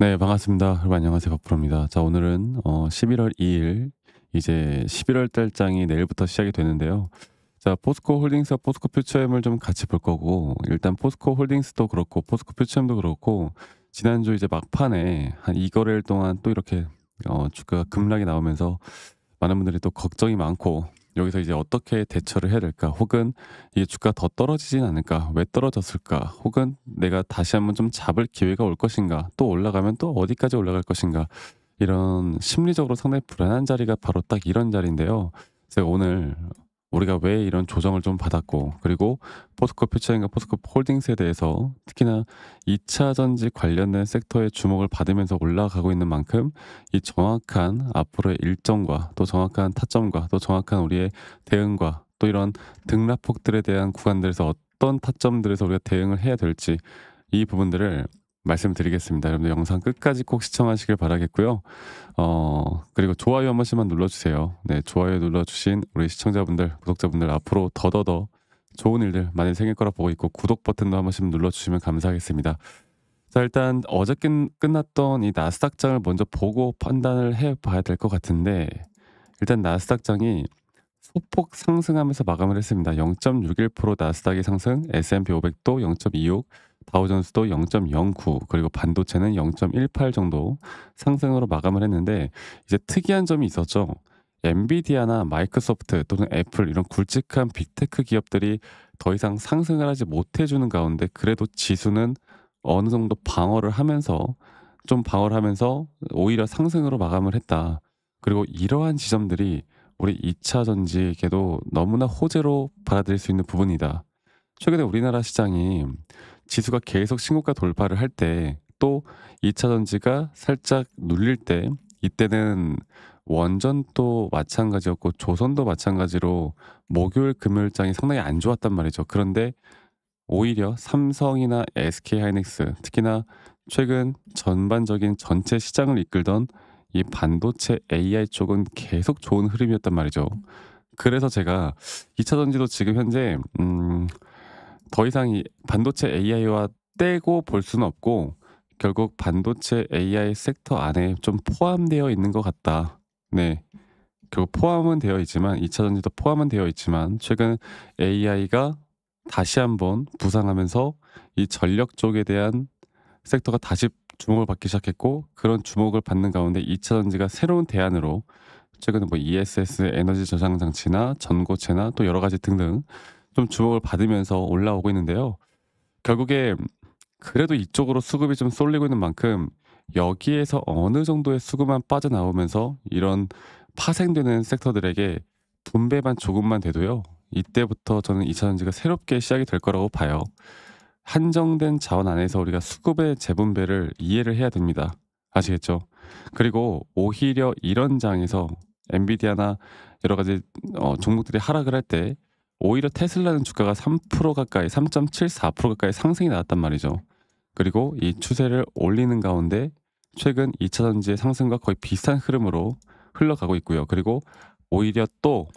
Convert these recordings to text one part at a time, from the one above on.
네, 반갑습니다. 여러분 안녕하세요. 박프로입니다. 자, 오늘은 11월 2일 이제 11월 달장이 내일부터 시작이 되는데요. 자, 포스코 홀딩스와 포스코 퓨처엠을 좀 같이 볼 거고, 일단 포스코 홀딩스도 그렇고 포스코 퓨처엠도 그렇고, 지난주 이제 막판에 한 2거래일 동안 또 이렇게 주가가 급락이 나오면서 많은 분들이 또 걱정이 많고, 여기서 이제 어떻게 대처를 해야 될까? 혹은 이게 주가 더 떨어지진 않을까? 왜 떨어졌을까? 혹은 내가 다시 한번 좀 잡을 기회가 올 것인가? 또 올라가면 또 어디까지 올라갈 것인가? 이런 심리적으로 상당히 불안한 자리가 바로 딱 이런 자리인데요. 제가 오늘 우리가 왜 이런 조정을 좀 받았고, 그리고 포스코 퓨처인과 포스코 홀딩스에 대해서 특히나 2차 전지 관련된 섹터의 주목을 받으면서 올라가고 있는 만큼 이 정확한 앞으로의 일정과 또 정확한 타점과 또 정확한 우리의 대응과 또 이런 등락폭들에 대한 구간들에서 어떤 타점들에서 우리가 대응을 해야 될지, 이 부분들을 말씀드리겠습니다. 여러분들 영상 끝까지 꼭 시청하시길 바라겠고요. 그리고 좋아요 한 번씩만 눌러주세요. 네, 좋아요 눌러주신 우리 시청자분들, 구독자분들 앞으로 더더더 좋은 일들 많이 생길 거라 보고 있고, 구독 버튼도 한 번씩 눌러주시면 감사하겠습니다. 자, 일단 어제 끝났던 이 나스닥장을 먼저 보고 판단을 해봐야 될 것 같은데, 일단 나스닥장이 소폭 상승하면서 마감을 했습니다. 0.61% 나스닥이 상승, S&P 500도 0.26, 다우존스도 0.09, 그리고 반도체는 0.18 정도 상승으로 마감을 했는데, 이제 특이한 점이 있었죠. 엔비디아나 마이크로소프트 또는 애플 이런 굵직한 빅테크 기업들이 더 이상 상승을 하지 못해주는 가운데, 그래도 지수는 어느 정도 방어를 하면서 오히려 상승으로 마감을 했다. 그리고 이러한 지점들이 우리 2차 전지에게도 너무나 호재로 받아들일 수 있는 부분이다. 최근에 우리나라 시장이 지수가 계속 신고가 돌파를 할 때, 또 2차 전지가 살짝 눌릴 때, 이때는 원전도 마찬가지였고 조선도 마찬가지로 목요일 금요일장이 상당히 안 좋았단 말이죠. 그런데 오히려 삼성이나 SK하이닉스, 특히나 최근 전반적인 전체 시장을 이끌던 이 반도체 AI 쪽은 계속 좋은 흐름이었단 말이죠. 그래서 제가 2차 전지도 지금 현재 더 이상 이 반도체 AI와 떼고 볼 수는 없고, 결국 반도체 AI 섹터 안에 좀 포함되어 있는 것 같다. 네. 결국 포함은 되어 있지만, 2차 전지도 포함은 되어 있지만, 최근 AI가 다시 한번 부상하면서 이 전력 쪽에 대한 섹터가 다시 주목을 받기 시작했고, 그런 주목을 받는 가운데 2차 전지가 새로운 대안으로 최근에 뭐 ESS 에너지 저장 장치나 전고체나 또 여러 가지 등등 좀 주목을 받으면서 올라오고 있는데요. 결국에 그래도 이쪽으로 수급이 좀 쏠리고 있는 만큼, 여기에서 어느 정도의 수급만 빠져나오면서 이런 파생되는 sek터들에게 분배만 조금만 돼도요, 이때부터 저는 2차 전지가 새롭게 시작이 될 거라고 봐요. 한정된 자원 안에서 우리가 수급의 재분배를 이해를 해야 됩니다. 아시겠죠? 그리고 오히려 이런 장에서 엔비디아나 여러 가지 종목들이 하락을 할 때, 오히려 테슬라는 주가가 3% 가까이, 3.74% 가까이 상승이 나왔단 말이죠. 그리고 이 추세를 올리는 가운데 최근 2차 전지의 상승과 거의 비슷한 흐름으로 흘러가고 있고요. 그리고 오히려 또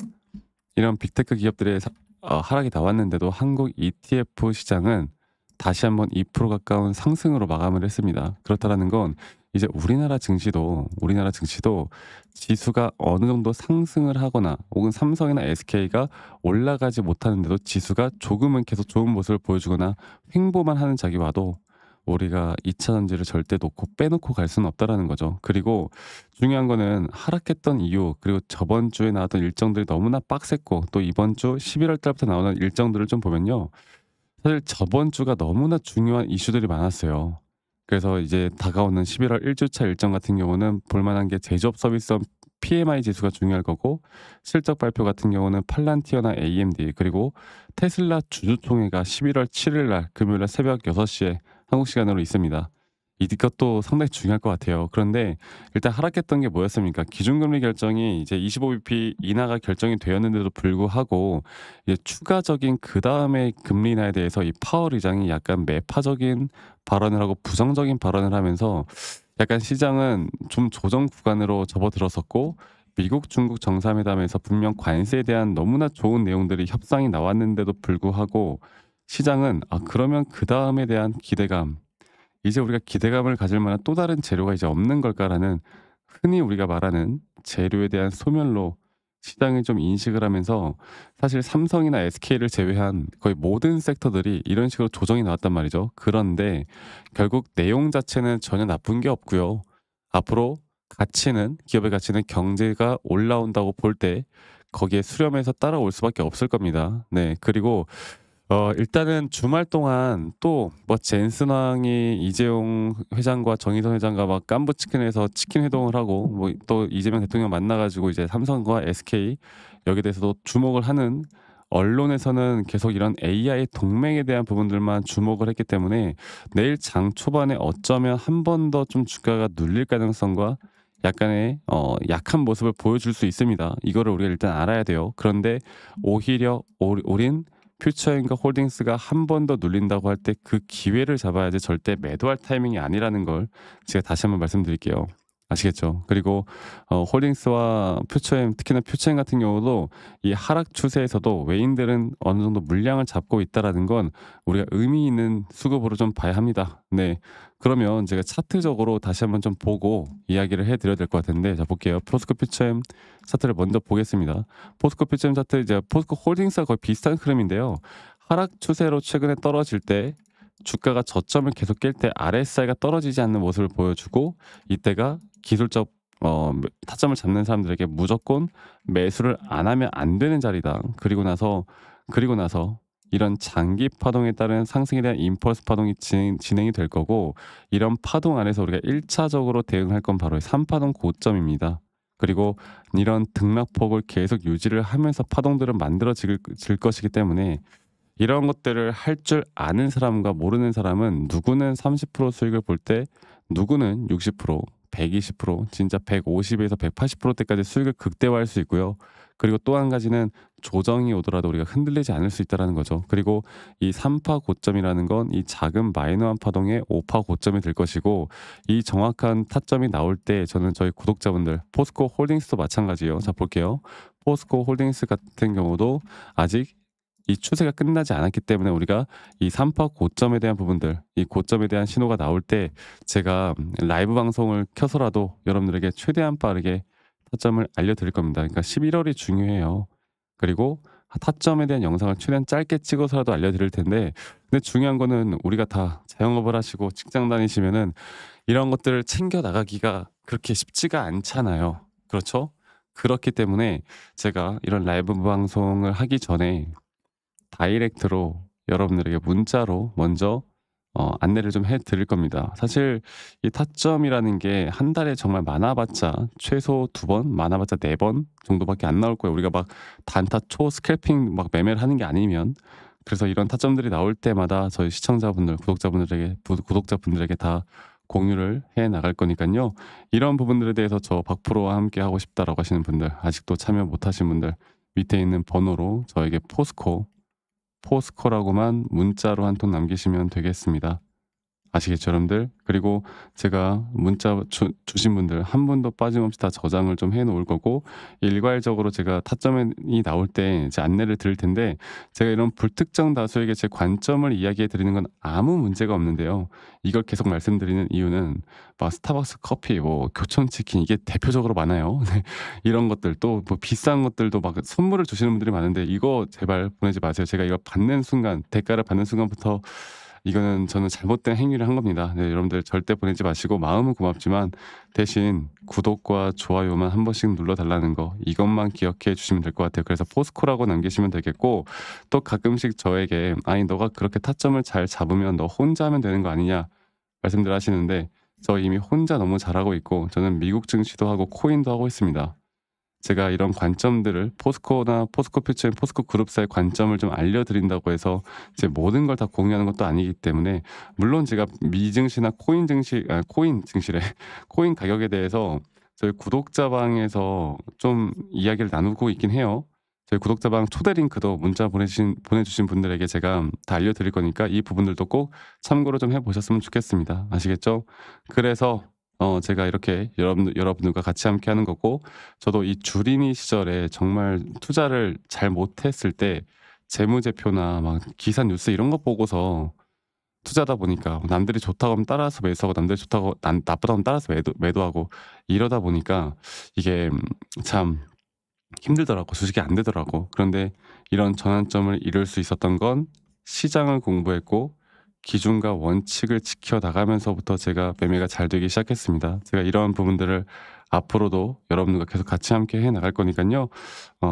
이런 빅테크 기업들의 하락이 나왔는데도 한국 ETF 시장은 다시 한번 2% 가까운 상승으로 마감을 했습니다. 그렇다라는 건 이제 우리나라 증시도 지수가 어느 정도 상승을 하거나, 혹은 삼성이나 SK가 올라가지 못하는데도 지수가 조금은 계속 좋은 모습을 보여주거나 횡보만 하는 자기 와도, 우리가 2차 전지를 절대 놓고 빼놓고 갈 수는 없다라는 거죠. 그리고 중요한 거는 하락했던 이유, 그리고 저번 주에 나왔던 일정들이 너무나 빡셌고, 또 이번 주 11월 달부터 나오는 일정들을 좀 보면요, 사실 저번 주가 너무나 중요한 이슈들이 많았어요. 그래서 이제 다가오는 11월 1주차 일정 같은 경우는 볼만한 게 제조업 서비스업 PMI 지수가 중요할 거고, 실적 발표 같은 경우는 팔란티어나 AMD, 그리고 테슬라 주주총회가 11월 7일 날 금요일 날 새벽 6시에 한국 시간으로 있습니다. 이것도 상당히 중요할 것 같아요. 그런데 일단 하락했던 게 뭐였습니까? 기준금리 결정이 이제 25bp 인하가 결정이 되었는데도 불구하고, 이제 추가적인 그 다음에 금리 인하에 대해서 이 파월 의장이 약간 매파적인 발언을 하고 부정적인 발언을 하면서, 약간 시장은 좀 조정 구간으로 접어들었었고, 미국, 중국 정상회담에서 분명 관세에 대한 너무나 좋은 내용들이 협상이 나왔는데도 불구하고, 시장은 그러면 그 다음에 대한 기대감, 이제 우리가 기대감을 가질 만한 또 다른 재료가 이제 없는 걸까라는 흔히 우리가 말하는 재료에 대한 소멸로 시장이 좀 인식을 하면서 사실 삼성이나 SK를 제외한 거의 모든 섹터들이 이런 식으로 조정이 나왔단 말이죠. 그런데 결국 내용 자체는 전혀 나쁜 게 없고요. 앞으로 가치는 기업의 가치는 경제가 올라온다고 볼 때 거기에 수렴해서 따라올 수밖에 없을 겁니다. 네. 그리고 일단은 주말 동안 또 뭐 젠슨 왕이 이재용 회장과 정의선 회장과 막 깐부치킨에서 치킨 회동을 하고 뭐 또 이재명 대통령 만나 가지고 이제 삼성과 SK 여기에 대해서도 주목을 하는 언론에서는 계속 이런 AI 동맹에 대한 부분들만 주목을 했기 때문에 내일 장 초반에 어쩌면 한 번 더 좀 주가가 눌릴 가능성과 약간의 약한 모습을 보여줄 수 있습니다. 이거를 우리가 일단 알아야 돼요. 그런데 오히려 우린 퓨처인과 홀딩스가 한 번 더 눌린다고 할 때 그 기회를 잡아야지 절대 매도할 타이밍이 아니라는 걸 제가 다시 한번 말씀드릴게요. 아시겠죠? 그리고 홀딩스와 퓨처인 특히나 퓨처인 같은 경우도 이 하락 추세에서도 외인들은 어느 정도 물량을 잡고 있다라는 건 우리가 의미 있는 수급으로 좀 봐야 합니다. 네. 그러면 제가 차트적으로 다시 한번 좀 보고 이야기를 해 드려야 될 것 같은데 자 볼게요. 포스코 퓨처엠 차트를 먼저 보겠습니다. 포스코 퓨처엠 차트 이제 포스코 홀딩스와 거의 비슷한 흐름인데요. 하락 추세로 최근에 떨어질 때 주가가 저점을 계속 깰 때 RSI가 떨어지지 않는 모습을 보여주고 이때가 기술적 타점을 잡는 사람들에게 무조건 매수를 안 하면 안 되는 자리다. 그리고 나서 이런 장기 파동에 따른 상승에 대한 임펄스 파동이 진행이 될 거고 이런 파동 안에서 우리가 1차적으로 대응할 건 바로 3파동 고점입니다. 그리고 이런 등락폭을 계속 유지를 하면서 파동들은 만들어질 것이기 때문에 이런 것들을 할 줄 아는 사람과 모르는 사람은 누구는 30% 수익을 볼 때 누구는 60%, 120%, 진짜 150에서 180%대까지 수익을 극대화할 수 있고요. 그리고 또 한 가지는 조정이 오더라도 우리가 흔들리지 않을 수 있다는 거죠. 그리고 이 3파 고점이라는 건 이 작은 마이너한 파동의 5파 고점이 될 것이고 이 정확한 타점이 나올 때 저는 저희 구독자분들 포스코 홀딩스도 마찬가지예요. 자 볼게요. 포스코 홀딩스 같은 경우도 아직 이 추세가 끝나지 않았기 때문에 우리가 이 3파 고점에 대한 부분들, 이 고점에 대한 신호가 나올 때 제가 라이브 방송을 켜서라도 여러분들에게 최대한 빠르게 타점을 알려드릴 겁니다. 그러니까 11월이 중요해요. 그리고 타점에 대한 영상을 최대한 짧게 찍어서라도 알려드릴 텐데, 근데 중요한 거는 우리가 다 자영업을 하시고 직장 다니시면은 이런 것들을 챙겨 나가기가 그렇게 쉽지가 않잖아요. 그렇죠? 그렇기 때문에 제가 이런 라이브 방송을 하기 전에 다이렉트로 여러분들에게 문자로 먼저 안내를 좀 해 드릴 겁니다. 사실 이 타점이라는 게 한 달에 정말 많아봤자 최소 2번 많아봤자 4번 정도밖에 안 나올 거예요. 우리가 막 단타 초 스캘핑 막 매매를 하는 게 아니면. 그래서 이런 타점들이 나올 때마다 저희 시청자분들, 구독자분들에게 다 공유를 해 나갈 거니깐요. 이런 부분들에 대해서 저 박프로와 함께 하고 싶다라고 하시는 분들, 아직도 참여 못 하신 분들 밑에 있는 번호로 저에게 포스코라고만 문자로 한 통 남기시면 되겠습니다. 아시겠죠, 여러분들? 그리고 제가 문자 주신 분들 한 분도 빠짐없이 다 저장을 좀 해 놓을 거고 일괄적으로 제가 타점이 나올 때 이제 안내를 드릴 텐데 제가 이런 불특정 다수에게 제 관점을 이야기해 드리는 건 아무 문제가 없는데요. 이걸 계속 말씀드리는 이유는 막 스타벅스 커피, 뭐 교촌 치킨 이게 대표적으로 많아요. 네. 이런 것들 또 뭐 비싼 것들도 막 선물을 주시는 분들이 많은데 이거 제발 보내지 마세요. 제가 이거 받는 순간 대가를 받는 순간부터 이거는 저는 잘못된 행위를 한 겁니다. 네, 여러분들 절대 보내지 마시고 마음은 고맙지만 대신 구독과 좋아요만 한 번씩 눌러달라는 거 이것만 기억해 주시면 될 것 같아요. 그래서 포스코라고 남기시면 되겠고 또 가끔씩 저에게 아니 너가 그렇게 타점을 잘 잡으면 너 혼자 하면 되는 거 아니냐 말씀들 하시는데 저 이미 혼자 너무 잘하고 있고 저는 미국 증시도 하고 코인도 하고 있습니다. 제가 이런 관점들을 포스코나 포스코 퓨처인 포스코 그룹사의 관점을 좀 알려드린다고 해서 제 모든 걸 다 공유하는 것도 아니기 때문에 물론 제가 미증시나 코인 증시래 코인 가격에 대해서 저희 구독자방에서 좀 이야기를 나누고 있긴 해요. 저희 구독자방 초대 링크도 문자 보내주신 분들에게 제가 다 알려드릴 거니까 이 부분들도 꼭 참고로 좀 해보셨으면 좋겠습니다. 아시겠죠? 그래서 제가 이렇게 여러분들과 같이 함께 하는 거고 저도 이 주린이 시절에 정말 투자를 잘 못했을 때 재무제표나 막 기사 뉴스 이런 거 보고서 투자다 보니까 남들이 좋다고 하면 따라서 매수하고 남들이 좋다고 나쁘다고 하면 따라서 매도하고 이러다 보니까 이게 참 힘들더라고. 주식이 안 되더라고. 그런데 이런 전환점을 이룰 수 있었던 건 시장을 공부했고 기준과 원칙을 지켜 나가면서부터 제가 매매가 잘 되기 시작했습니다. 제가 이러한 부분들을 앞으로도 여러분들과 계속 같이 함께 해 나갈 거니깐요.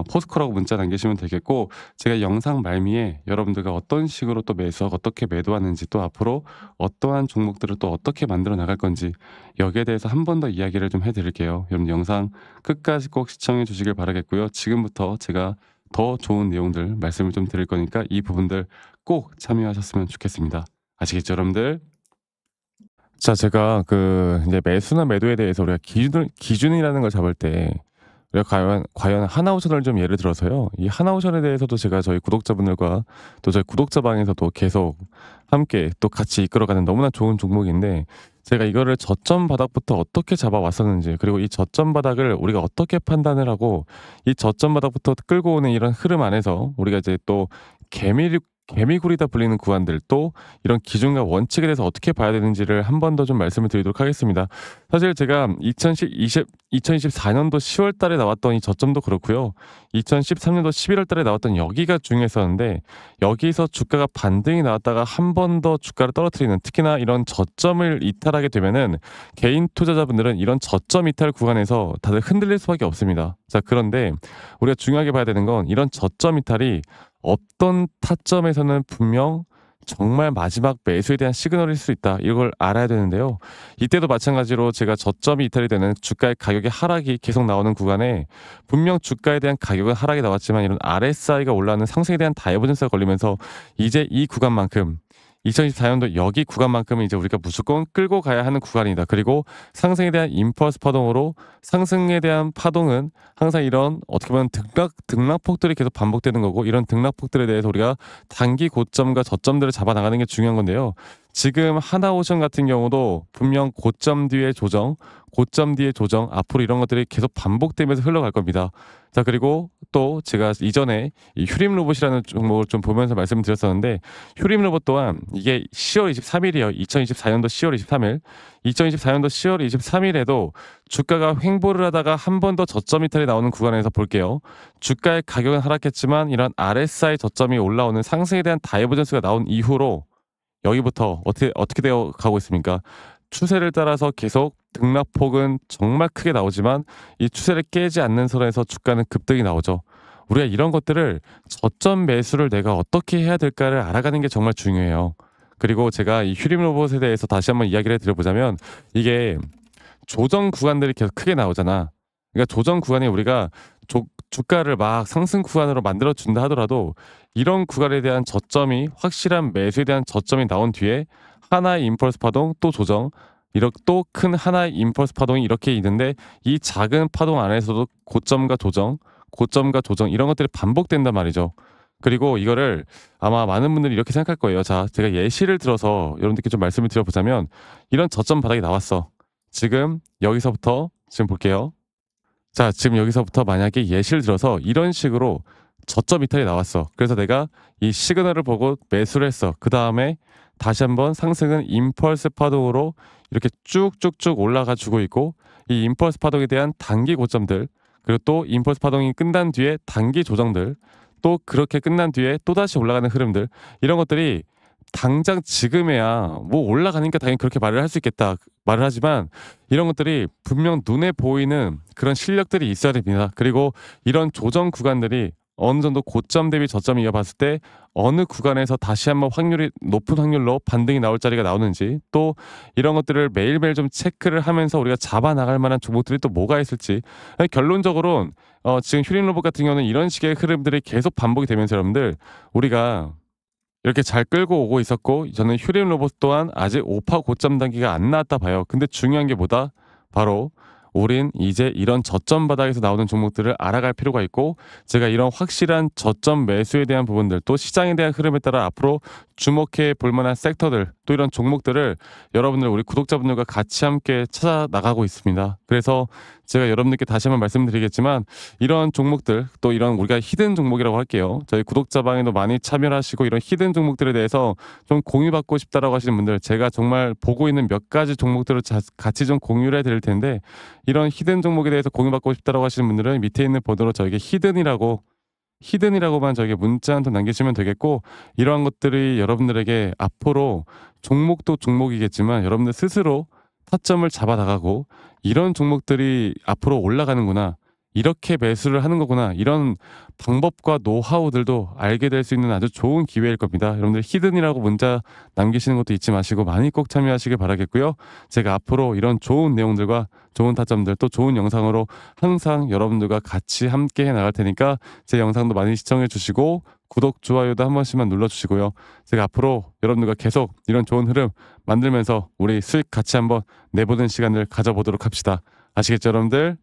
포스코라고 문자 남기시면 되겠고, 제가 영상 말미에 여러분들과 어떤 식으로 또 매수하고 어떻게 매도하는지, 또 앞으로 어떠한 종목들을 또 어떻게 만들어 나갈 건지, 여기에 대해서 한 번 더 이야기를 좀 해 드릴게요. 여러분 영상 끝까지 꼭 시청해 주시길 바라겠고요. 지금부터 제가 더 좋은 내용들 말씀을 좀 드릴 거니까 이 부분들 꼭 참여하셨으면 좋겠습니다. 아시겠죠, 여러분들? 자, 제가 이제 매수나 매도에 대해서 우리가 기준이라는 걸 잡을 때 우리가 과연 하나오션을 좀 예를 들어서요. 이 하나오션에 대해서도 제가 저희 구독자분들과 또 저희 구독자 방에서도 계속 함께 또 같이 이끌어가는 너무나 좋은 종목인데, 제가 이거를 저점 바닥부터 어떻게 잡아왔었는지, 그리고 이 저점 바닥을 우리가 어떻게 판단을 하고 이 저점 바닥부터 끌고 오는 이런 흐름 안에서 우리가 이제 또 개미굴이다 불리는 구간들, 또 이런 기준과 원칙에 대해서 어떻게 봐야 되는지를 한 번 더 좀 말씀을 드리도록 하겠습니다. 사실 제가 2024년도 10월 달에 나왔던 이 저점도 그렇고요. 2013년도 11월 달에 나왔던 여기가 중요했었는데, 여기서 주가가 반등이 나왔다가 한 번 더 주가를 떨어뜨리는, 특히나 이런 저점을 이탈하게 되면은 개인 투자자분들은 이런 저점 이탈 구간에서 다들 흔들릴 수밖에 없습니다. 자, 그런데 우리가 중요하게 봐야 되는 건 이런 저점 이탈이 어떤 타점에서는 분명 정말 마지막 매수에 대한 시그널일 수 있다, 이걸 알아야 되는데요. 이때도 마찬가지로 제가 저점이 이탈이 되는 주가의 가격의 하락이 계속 나오는 구간에 분명 주가에 대한 가격은 하락이 나왔지만 이런 RSI가 올라가는 상승에 대한 다이버전스가 걸리면서 이제 이 구간만큼, 2024년도 여기 구간만큼은 이제 우리가 무조건 끌고 가야 하는 구간이다. 그리고 상승에 대한 임펄스 파동으로, 상승에 대한 파동은 항상 이런 어떻게 보면 등락폭들이 계속 반복되는 거고, 이런 등락폭들에 대해서 우리가 단기 고점과 저점들을 잡아 나가는 게 중요한 건데요. 지금 하나오션 같은 경우도 분명 고점 뒤에 조정, 고점 뒤에 조정, 앞으로 이런 것들이 계속 반복되면서 흘러갈 겁니다. 자, 그리고 또 제가 이전에 이 휴림 로봇이라는 종목을 좀 보면서 말씀드렸었는데, 휴림 로봇 또한 이게 10월 23일이에요. 2024년도 10월 23일. 2024년도 10월 23일에도 주가가 횡보를 하다가 한 번 더 저점 이탈이 나오는 구간에서 볼게요. 주가의 가격은 하락했지만 이런 RSI 저점이 올라오는 상승에 대한 다이버전스가 나온 이후로 여기부터 어떻게 되어 가고 있습니까? 추세를 따라서 계속 등락폭은 정말 크게 나오지만 이 추세를 깨지 않는 선에서 주가는 급등이 나오죠. 우리가 이런 것들을 저점 매수를 내가 어떻게 해야 될까를 알아가는 게 정말 중요해요. 그리고 제가 이 휴림 로봇에 대해서 다시 한번 이야기를 드려보자면, 이게 조정 구간들이 계속 크게 나오잖아. 그러니까 조정 구간에 우리가 주가를 막 상승 구간으로 만들어 준다 하더라도 이런 구간에 대한 저점이, 확실한 매수에 대한 저점이 나온 뒤에 하나의 임펄스 파동, 또 조정, 이렇게 또 큰 하나의 임펄스 파동이 이렇게 있는데, 이 작은 파동 안에서도 고점과 조정, 고점과 조정, 이런 것들이 반복된단 말이죠. 그리고 이거를 아마 많은 분들이 이렇게 생각할 거예요. 자, 제가 예시를 들어서 여러분들께 좀 말씀을 드려보자면, 이런 저점 바닥이 나왔어. 지금 여기서부터 지금 볼게요. 자, 지금 여기서부터 만약에 예시를 들어서 이런 식으로 저점 이탈이 나왔어. 그래서 내가 이 시그널을 보고 매수를 했어. 그 다음에 다시 한번 상승은 임펄스 파동으로 이렇게 쭉쭉쭉 올라가 주고 있고, 이 임펄스 파동에 대한 단기 고점들, 그리고 또 임펄스 파동이 끝난 뒤에 단기 조정들, 또 그렇게 끝난 뒤에 또다시 올라가는 흐름들, 이런 것들이 당장 지금에야 뭐 올라가니까 당연히 그렇게 말을 할 수 있겠다 말을 하지만, 이런 것들이 분명 눈에 보이는 그런 실력들이 있어야 됩니다. 그리고 이런 조정 구간들이 어느 정도 고점 대비 저점 이어봤을 때 어느 구간에서 다시 한번 높은 확률로 반등이 나올 자리가 나오는지, 또 이런 것들을 매일매일 좀 체크를 하면서 우리가 잡아 나갈 만한 종목들이 또 뭐가 있을지. 결론적으로는 지금 휴림 로봇 같은 경우는 이런 식의 흐름들이 계속 반복이 되면서 여러분들, 우리가 이렇게 잘 끌고 오고 있었고, 저는 휴림 로봇 또한 아직 오파 고점 단계가 안 나왔다 봐요. 근데 중요한 게 뭐다? 바로 우린 이제 이런 저점 바닥에서 나오는 종목들을 알아갈 필요가 있고, 제가 이런 확실한 저점 매수에 대한 부분들, 또 시장에 대한 흐름에 따라 앞으로 주목해 볼 만한 섹터들, 또 이런 종목들을 여러분들, 우리 구독자분들과 같이 함께 찾아 나가고 있습니다. 그래서 제가 여러분들께 다시 한번 말씀드리겠지만, 이런 종목들, 또 이런 우리가 히든 종목이라고 할게요. 저희 구독자방에도 많이 참여를 하시고, 이런 히든 종목들에 대해서 좀 공유받고 싶다라고 하시는 분들, 제가 정말 보고 있는 몇 가지 종목들을 같이 좀 공유를 해드릴 텐데, 이런 히든 종목에 대해서 공유받고 싶다라고 하시는 분들은 밑에 있는 번호로 저에게 히든이라고만 저에게 문자 한 통 남기시면 되겠고, 이러한 것들이 여러분들에게 앞으로 종목도 종목이겠지만 여러분들 스스로 타점을 잡아 나가고, 이런 종목들이 앞으로 올라가는구나, 이렇게 매수를 하는 거구나, 이런 방법과 노하우들도 알게 될 수 있는 아주 좋은 기회일 겁니다. 여러분들 히든이라고 문자 남기시는 것도 잊지 마시고 많이 꼭 참여하시길 바라겠고요. 제가 앞으로 이런 좋은 내용들과 좋은 타점들, 또 좋은 영상으로 항상 여러분들과 같이 함께 해 나갈 테니까 제 영상도 많이 시청해 주시고, 구독, 좋아요도 한 번씩만 눌러주시고요. 제가 앞으로 여러분들과 계속 이런 좋은 흐름 만들면서 우리 수익 같이 한번 내보는 시간을 가져보도록 합시다. 아시겠죠, 여러분들?